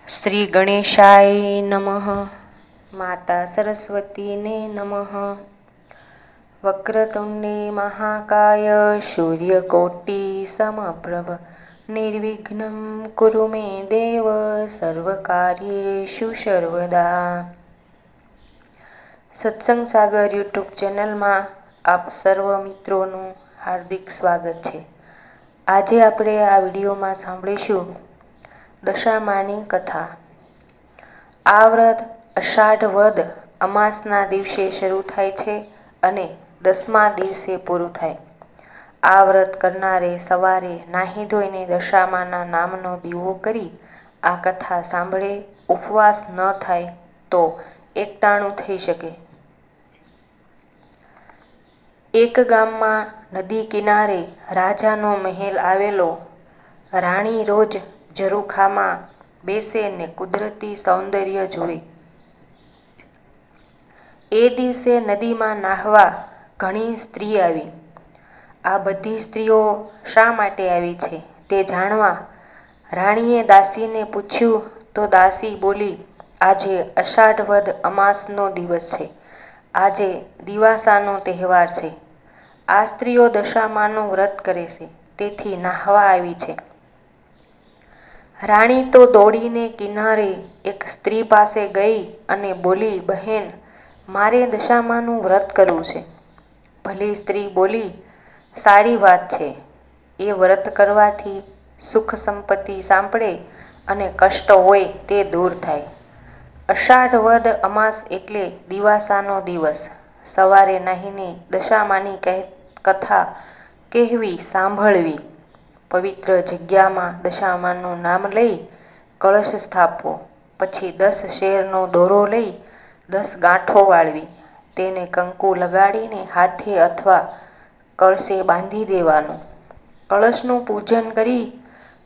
શ્રી ગણેશાય નમઃ. માતા સરસ્વતીને નમઃ. વક્રતુંડે મહાકાય સૂર્યકોટી સમપ્રભ નિર્વિઘ્નં કુરુ મે દેવ સર્વકાર્યેષુ સર્વદા. સત્સંગ સાગર યુટ્યુબ ચેનલમાં આપ સર્વ મિત્રોનું હાર્દિક સ્વાગત છે. આજે આપણે આ વિડીયોમાં સાંભળીશું દશામાની કથા. આ વ્રત અષાઢ વદ અમાસના દિવસે શરૂ થાય છે અને 10મા દિવસે પૂરું થાય. આ વ્રત કરનારે સવારે નાહી ધોઈને દશામાના નામનો દીવો કરી આ કથા સાંભળે. ઉપવાસ ન થાય તો એકટાણું થઈ શકે. એક ગામમાં નદી કિનારે રાજાનો મહેલ આવેલો. રાણી રોજ ઝરૂખામાં બેસે ને કુદરતી સૌંદર્ય જુએ. એ દિવસે નદીમાં નાહવા ઘણી સ્ત્રી આવી. આ બધી સ્ત્રીઓ શા માટે આવી છે તે જાણવા રાણીએ દાસીને પૂછ્યું તો દાસી બોલી, આજે અષાઢ વદ અમાસનો દિવસ છે. આજે દિવાસાનો તહેવાર છે. આ સ્ત્રીઓ દશામાનું વ્રત કરે છે, તેથી નાહવા આવી છે. રાણી તો દોડીને કિનારે એક સ્ત્રી પાસે ગઈ અને બોલી, બહેન, મારે દશામાનું વ્રત કરવું છે. ભલી સ્ત્રી બોલી, સારી વાત છે. એ વ્રત કરવાથી સુખ સંપત્તિ સાંપડે અને કષ્ટ હોય તે દૂર થાય. અષાઢ વદ અમાસ એટલે દિવાસાનો દિવસ. સવારે નાહીને દશામાની કથા કહેવી, સાંભળવી. પવિત્ર જગ્યામાં દશામાનું નામ લઈ કળશ સ્થાપવો. પછી 10 શેરનો દોરો લઈ 10 ગાંઠો વાળવી. તેને કંકુ લગાડીને હાથે અથવા કળશે બાંધી દેવાનું. કળશનું પૂજન કરી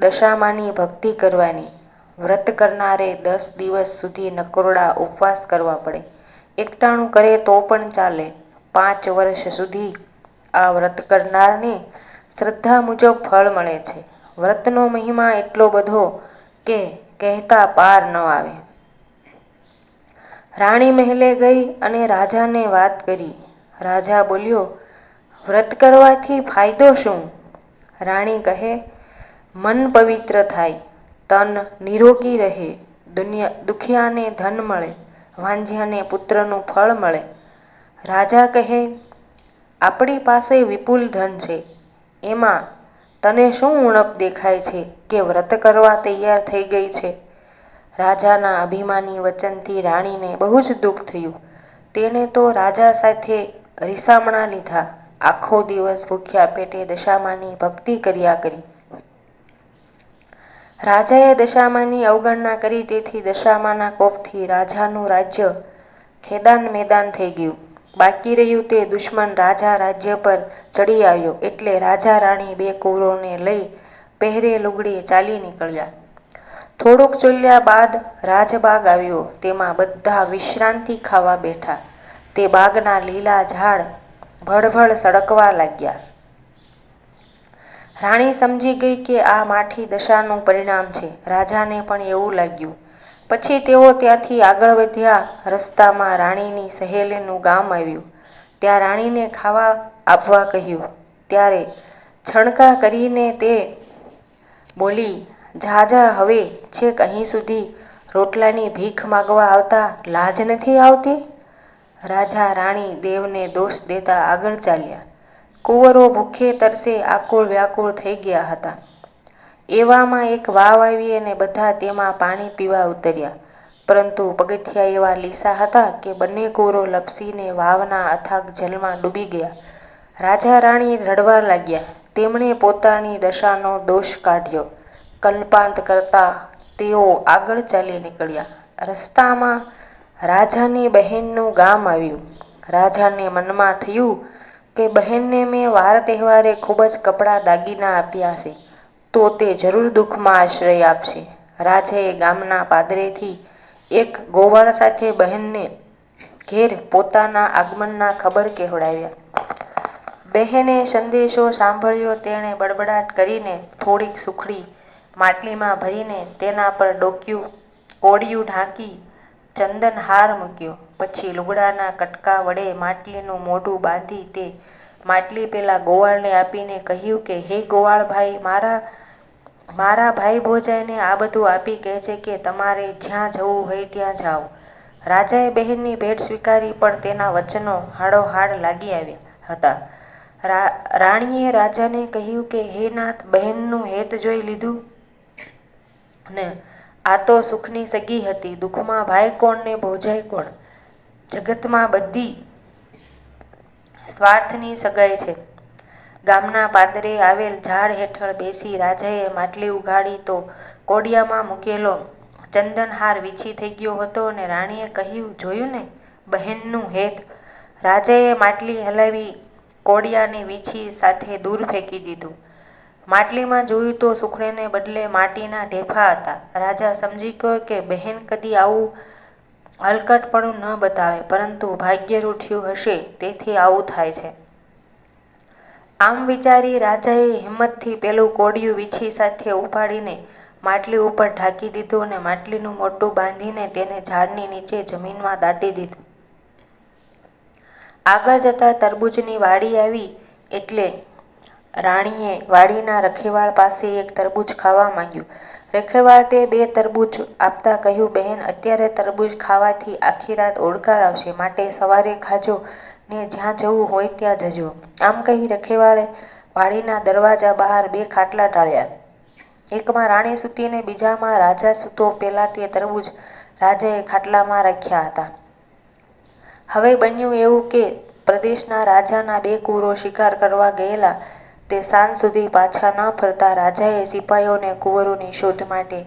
દશામાની ભક્તિ કરવાની. વ્રત કરનારે 10 દિવસ સુધી નકોરડા ઉપવાસ કરવા પડે. એકટાણું કરે તો પણ ચાલે. 5 વર્ષ સુધી આ વ્રત કરનારને શ્રદ્ધા મુજબ ફળ મળે છે. વ્રતનો મહિમા એટલો બધો કે કહેતા પાર ન આવે. રાણી મહેલે ગઈ અને રાજાને વાત કરી. રાજા બોલ્યો, વ્રત કરવાથી ફાયદો શું? રાણી કહે, મન પવિત્ર થાય, તન નિરોગી રહે, દુખિયાને ધન મળે, વાંઝ્યાને પુત્રનું ફળ મળે. રાજા કહે, આપણી પાસે વિપુલ ધન છે, એમાં તને શું ઉણપ દેખાય છે કે વ્રત કરવા તૈયાર થઈ ગઈ છે? રાજાના અભિમાની વચનથી રાણીને બહુ જ દુઃખ થયું. તેણે તો રાજા સાથે રીસામણા લીધા. આખો દિવસ ભૂખ્યા પેટે દશામાની ભક્તિ કર્યા કરી. રાજાએ દશામાની અવગણના કરી, તેથી દશામાના કોપથી રાજાનું રાજ્ય ખેદાન મેદાન થઈ ગયું. બાકી રહ્યું તે દુશ્મન રાજા રાજ્ય પર ચડી આવ્યો. એટલે રાજા રાણી 2 કુંવરોને લઈ પહેરે લુગડે ચાલી નીકળ્યા. થોડુંક ચાલ્યા બાદ રાજબાગ આવ્યો. તેમાં બધા વિશ્રાંતિ ખાવા બેઠા. તે બાગના લીલા ઝાડ ભળભળ સળગવા લાગ્યા. રાણી સમજી ગઈ કે આ માઠી દશાનું પરિણામ છે. રાજાને પણ એવું લાગ્યું. પછી તેઓ ત્યાંથી આગળ વધ્યા. રસ્તામાં રાણીની સહેલીનું ગામ આવ્યું. ત્યાં રાણીને ખાવા આપવા કહ્યું. ત્યારે છણકા કરીને તે બોલી, જા હવે છેક અહીં સુધી રોટલાની ભીખ માગવા આવતા લાજ નથી આવતી? રાજા રાણી દેવને દોષ દેતા આગળ ચાલ્યા. કુંવરો ભૂખે તરસે આકુળ વ્યાકુળ થઈ ગયા હતા. એવામાં એક વાવ આવી અને બધા તેમાં પાણી પીવા ઉતર્યા. પરંતુ પગથિયા એવા લીસા હતા કે બંને કુંવરો લપસીને વાવના અથાગ જલમાં ડૂબી ગયા. રાજા રાણી રડવા લાગ્યા. તેમણે પોતાની દશાનો દોષ કાઢ્યો. કલ્પાંત કરતા તેઓ આગળ ચાલી નીકળ્યા. રસ્તામાં રાજાની બહેનનું ગામ આવ્યું. રાજાને મનમાં થયું કે બહેનને મેં વાર તહેવારે ખૂબ જ કપડાં દાગીના આપ્યા છે, તો તે જરૂર દુઃખમાં આશ્રય આપશે. રાજાએ ગામના પાદરેથી એક ગોવાળ સાથે બહેનને ઘેર પોતાના આગમનના ખબર કહેવડાવ્યા. બહેને સંદેશો સાંભળ્યો. તેણે બડબડાટ કરીને થોડીક સુખડી માટલીમાં ભરીને તેના પર ડોક્યું કોડિયું ઢાંકી ચંદન હાર મૂક્યો. પછી લુગડાના કટકા વડે માટલીનું મોઢું બાંધી તે માટલી પેલા ગોવાળને આપીને કહ્યું કે હે ગોવાળભાઈ, મારા ભાઈ ભોજાઈને આ બધું આપી કહે છે કે તમારે જ્યાં જવું હોય ત્યાં જાઓ. રાજાએ બહેનની ભેટ સ્વીકારી, પણ તેના વચનો હાડોહાડ લાગી આવ્યા હતા. રાણીએ રાજાને કહ્યું કે હે નાથ, બહેનનું હેત જોઈ લીધું ને આ તો સુખની સગી હતી. દુઃખમાં ભાઈ કોણ ને ભોજાઈ કોણ? જગતમાં બધી સ્વાર્થની સગાઈ છે. ગામના પાદરે આવેલ ઝાડ હેઠળ બેસી રાજાએ માટલી ઉઘાડી તો કોડિયામાં મૂકેલો ચંદનહાર વીછી થઈ ગયો હતો અને રાણીએ કહ્યું, જોયું ને બહેનનું હેત? રાજાએ માટલી હલાવી કોડિયાને વીછી સાથે દૂર ફેંકી દીધું. માટલીમાં જોયું તો સુખડીને બદલે માટીના ઢેફા હતા. રાજા સમજી ગયો કે બહેન કદી આવું હલકટપણું ન બતાવે, પરંતુ ભાગ્ય રૂઠ્યું હશે તેથી આવું થાય છે. આમ વિચારી રાજાએ હિંમતથી પેલું કોડિયું વીછી સાથે ઉપાડીને માટલી ઉપર ઢાંકી દીધું અને માટલીનું મોઢું બાંધીને તેને ઝાડની નીચે જમીનમાં દાટી દીધું. આગળ જતા તરબૂચની વાડી આવી એટલે રાણીએ વાડીના રખેવાળ પાસે એક તરબૂચ ખાવા માંગ્યું. રખેવાળ તે 2 તરબૂચ આપતા કહ્યું, બહેન, અત્યારે તરબૂચ ખાવાથી આખી રાત ઓડકાર આવશે, માટે સવારે ખાજો ને જ્યાં જવું હોય ત્યાં જજો. આમ કહી રખેવાળે વાડીના દરવાજા બહાર 2 ખાટલા ટાળ્યા. એકમાં રાણી સૂતી ને બીજામાં રાજા સૂતો. પેલા તે તરબૂચ રાજાએ ખાટલામાં રાખ્યા હતા. હવે બન્યું એવું કે પ્રદેશના રાજાના 2 કુંવરો શિકાર કરવા ગયેલા. તે સાંજ સુધી પાછા ન ફરતા રાજાએ સિપાઈઓને કુંવરોની શોધ માટે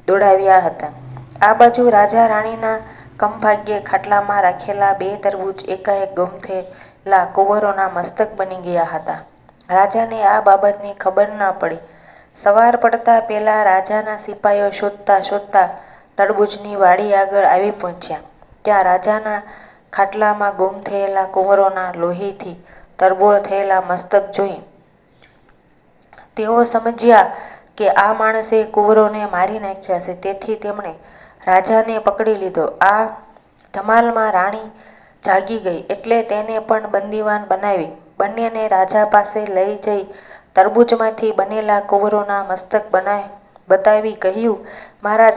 દોડાવ્યા હતા. આ બાજુ રાજા રાણીના કમભાગ્યે ખાટલામાં રાખેલા 2 તરબૂચ એકાએક ગુમ થયેલા કુંવરોના મસ્તક બની ગયા હતા. રાજાને આ બાબતની ખબર ન પડી. સવાર પડતા પહેલા રાજાના સિપાઈઓ શોધતા શોધતા તરબૂચની વાડી આગળ આવી પહોંચ્યા. ત્યાં રાજાના ખાટલામાં ગુમ થયેલા કુંવરોના લોહીથી તરબોળ થયેલા મસ્તક જોઈ તેઓ સમજ્યા કે આ માણસે કુંવરોને મારી નાખ્યા છે. તેથી તેમણે રાજાને પકડી લીધો. આ ધમાલમાં રાણી જાગી ગઈ એટલે તેને પણ બંદીવાન બનાવી. બંનેને રાજા પાસે લઈ જઈ તરબૂચમાંથી બનેલા કુંવરોના મસ્તક બતાવી કહ્યું, મહારાજ,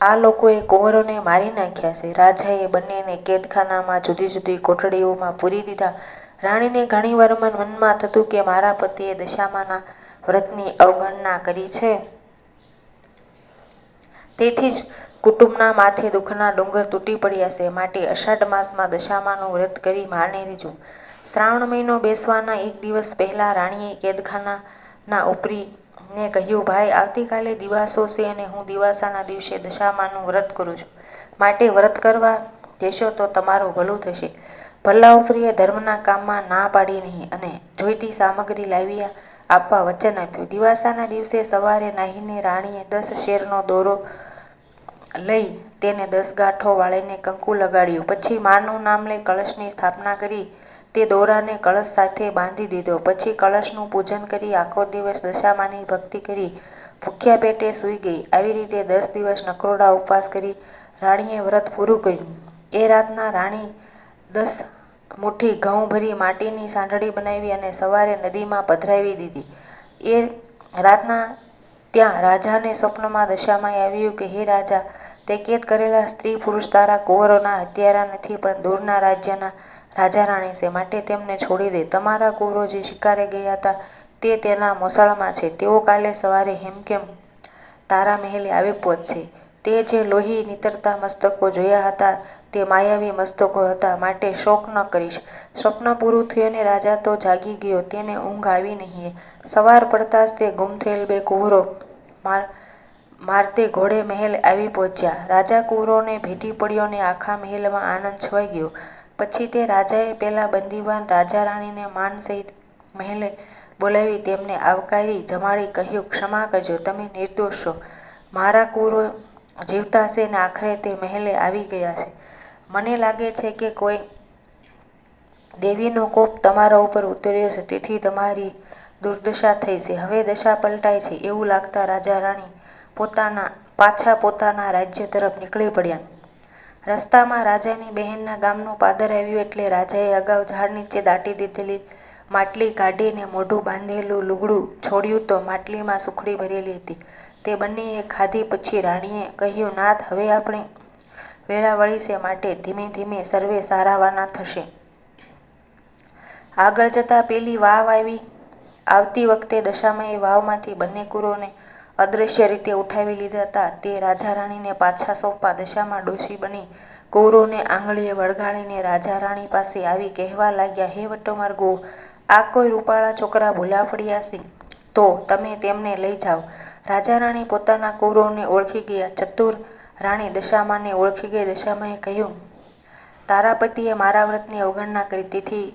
આ લોકોએ કુંવરોને મારી નાખ્યા છે. રાજાએ બંનેને કેદખાનામાં જુદી જુદી કોઠડીઓમાં પૂરી દીધા. રાણીને ઘણી વાર મનમાં થતું કે મારા પતિએ દશામાના વ્રતની અવગણના કરી છે, તેથી જ કુટુંબના માથે દુઃખના ડુંગર તૂટી પડ્યા છે. માટે અષાઢ માસમાં દશામાનું વ્રત કરી માણી લીધું. શ્રાવણ મહિનો બેસવાના 1 દિવસ પહેલા રાણીએ કેદખાનાના ઉપરીને કહ્યું, ભાઈ, આવતીકાલે દિવાસો છે અને હું દિવાસાના દિવસે દશામાનું વ્રત કરું છું. માટે વ્રત કરવા દેશો તો તમારું ભલું થશે. ભલા ઉપરીએ ધર્મના કામમાં ના પાડી નહીં અને જોઈતી સામગ્રી લાવી આપવા વચન આપ્યું. દિવાસાના દિવસે સવારે નાહીને રાણીએ 10 શેરનો દોરો લઈ તેને 10 ગાંઠો વાળીને કંકુ લગાડ્યું. પછી માનું નામ લઈ કળશની સ્થાપના કરી તે દોરાને કળશ સાથે બાંધી દીધો. પછી કળશનું પૂજન કરી આખો દિવસ દશામાની ભક્તિ કરી ભૂખ્યા પેટે સૂઈ ગઈ. આવી રીતે 10 દિવસ નકરોડા ઉપવાસ કરી રાણીએ વ્રત પૂરું કર્યું. એ રાતના રાણી 10 મુઠ્ઠી ઘઉં ભરી માટીની સાંઢળી બનાવી અને સવારે નદીમાં પધરાવી દીધી. એ રાતના ત્યાં રાજાને સ્વપ્નમાં દશામાં આવ્યું કે હે રાજા, તે કેદ કરેલા સ્ત્રી પુરુષ તારા કુંવરોના હત્યારા નથી, પણ દૂરના રાજ્યના રાજા રાણી છે. માટે તેમને છોડી દે. તમારા કુંવરો જે શિકારે ગયા હતા તે તેના મોસાળમાં છે. તેઓ કાલે સવારે હેમખેમ તારા મહેલે આવી પહોંચશે. તે જે લોહી નીતરતા મસ્તકો જોયા હતા તે માયાવી મસ્તકો હતા. માટે શોક ન કરીશ. સ્વપ્ન પૂરું થયું અને રાજા તો જાગી ગયો. તેને ઊંઘ આવી નહીં. સવાર પડતા જ તે ગુમ થયેલ 2 કુંવરો મારતે ઘોડે મહેલ આવી પહોંચ્યા. રાજા કુંવરોને ભેટી પડ્યો ને આખા મહેલમાં આનંદ છવાઈ ગયો. પછી તે રાજાએ પેલા બંદીવાન રાજા રાણીને માન સહિત મહેલે બોલાવી તેમને આવકારી જમાડી કહ્યું, ક્ષમા કરજો, તમે નિર્દોષ છો. મારા કુંવરો જીવતા છે ને આખરે તે મહેલે આવી ગયા છે. મને લાગે છે કે કોઈ દેવીનો કોપ તમારા ઉપર ઉતર્યો છે, તેથી તમારી દુર્દશા થઈ છે. હવે દશા પલટાય છે. એવું લાગતા રાજા રાણી પોતાના પાછા પોતાના રાજ્ય તરફ નીકળી પડ્યા. રસ્તામાં રાજાની બહેનના ગામનું પાદર આવ્યું એટલે રાજાએ અગાઉ ઝાડ નીચે દાટી દીધેલી માટલી કાઢીને મોઢું બાંધેલું લુગડું છોડ્યું તો માટલીમાં સુખડી ભરેલી હતી. તે બંનેએ ખાધી. પછી રાણીએ કહ્યું, નાથ, હવે આપણે વેળા વળી છે, માટે ધીમે ધીમે સર્વે સારાવાના થશે. આગળ જતાં પેલી વાવ આવી. આવતી વખતે દશામાએ વાવમાંથી બંને કુંવરોને અદૃશ્ય રીતે ઉઠાવી લીધા હતા. તે રાજા રાણીને પાછા સોંપવા દશામાં ડોશી બની કુંવરોને આંગળીએ વળગાડીને રાજા રાણી પાસે આવી કહેવા લાગ્યા, હે વટોમાર્ગો, આ કોઈ રૂપાળા છોકરા ભૂલા પડ્યા છે તો તમે તેમને લઈ જાઓ. રાજા રાણી પોતાના કુંવરોને ઓળખી ગયા. ચતુર રાણી દશામાને ઓળખી ગઈ. દશામાએ કહ્યું, તારા પતિએ મારા વ્રતની અવગણના કરી, તેથી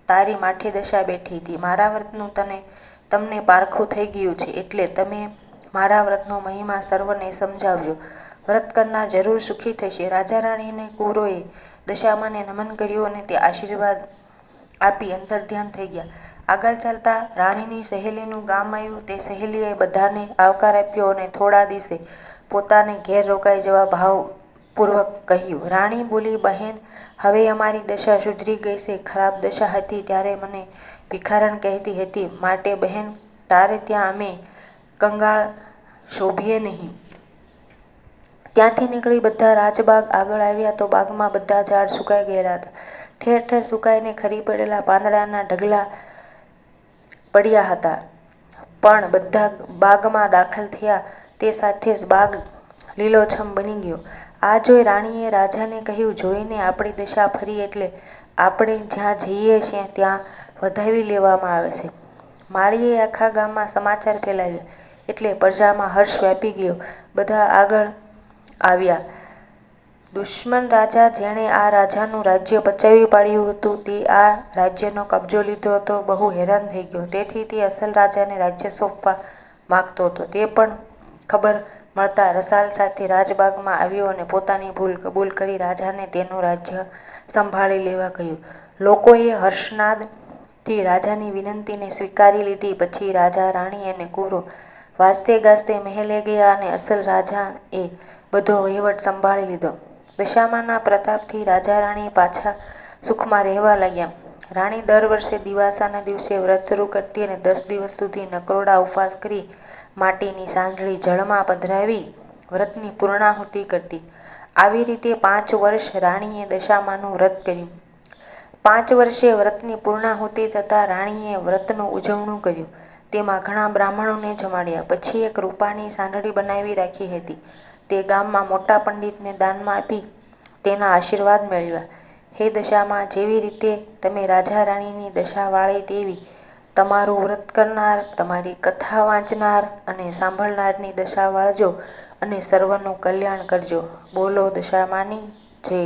તારી માઠી દશા બેઠી હતી. મારા વ્રતનું તમને પારખું થઈ ગયું છે, એટલે તમે મારા વ્રતનો મહિમા સર્વને સમજાવજો. વ્રત કરનાર જરૂર સુખી થશે. રાજા રાણીને કુંવરોએ દશામાને નમન કર્યું અને તે આશીર્વાદ આપી અંતર્ધ્યાન થઈ ગયા. આગળ ચાલતા રાણીની સહેલીનું ગામ આવ્યું. તે સહેલીએ બધાને આવકાર આપ્યો અને થોડા દિવસે પોતાને ઘેર રોકાઈ જવા ભાવપૂર્વક કહ્યું. રાણી બોલી, બહેન, હવે અમારી દશા સુધરી ગઈ છે. ખરાબ દશા હતી ત્યારે મને ભિખારણ કહેતી હતી, માટે બહેન તારે ત્યાં અમે કંગાળ શોભીએ નહીં. ત્યાંથી નીકળી બધા રાજબાગ આગળ આવ્યા તો બાગમાં બધા ઝાડ સુકાઈ ગયેલા હતા. ઠેર ઠેર સુકાઈને ખરી પડેલા પાંદડાના ઢગલા પડ્યા હતા. પણ બધા બાગમાં દાખલ થયા તે સાથે જ બાગ લીલોછમ બની ગયો. આ જોઈ રાણીએ રાજાને કહ્યું, જોઈને આપણી દશા ફરી એટલે આપણે જ્યાં જઈએ છીએ ત્યાં વધાવી લેવામાં આવે છે. માળીએ આખા ગામમાં સમાચાર ફેલાવ્યા એટલે પ્રજામાં હર્ષ વ્યાપી ગયો. બધા આગળ આવ્યા. દુશ્મન રાજા, જેણે આ રાજાનું રાજ્ય પચાવી પાડ્યું હતું, તે આ રાજ્યનો કબજો લીધો હતો, બહુ હેરાન થઈ ગયો. તેથી તે અસલ રાજાને રાજ્ય સોંપવા માગતો હતો. તે પણ ખબર મળતા રસાલ સાથે રાજબાગમાં આવ્યો અને પોતાની ભૂલ કબૂલ કરી રાજાને તેનું રાજ્ય સંભાળી લેવા કહ્યું. લોકોએ હર્ષનાદથી રાજાની વિનંતીને સ્વીકારી લીધી. પછી રાજા, રાણી અને કુંવરો વાજતે ગાજતે મહેલે ગયા અને અસલ રાજાએ બધો વહીવટ સંભાળી લીધો. દશામાના પ્રતાપથી રાજા રાણી પાછા સુખમાં રહેવા લાગ્યા. રાણી દર વર્ષે દિવાસાના દિવસે વ્રત શરૂ કરતી અને 10 દિવસ સુધી નકરોડા ઉપવાસ કરી માટીની સાંજળી જળમાં પધરાવી વ્રતની પૂર્ણાહુતિ કરતી. આવી રીતે 5 વર્ષ રાણીએ દશામાનું વ્રત કર્યું. 5 વર્ષે વ્રતની પૂર્ણાહુતિ થતાં રાણીએ વ્રતનું ઉજવણું કર્યું. તેમાં ઘણા બ્રાહ્મણોને જમાડ્યા. પછી એક રૂપાની સાંડળી બનાવી રાખી હતી. તે ગામમાં મોટા પંડિતને દાનમાં આપી તેના આશીર્વાદ મેળવ્યા. હે દશામાં, જેવી રીતે તમે રાજા રાણીની દશા વાળી તેવી તમારું વ્રત કરનાર, તમારી કથા વાંચનાર અને સાંભળનારની દશા વાળજો અને સર્વનું કલ્યાણ કરજો. બોલો દશામાની જય.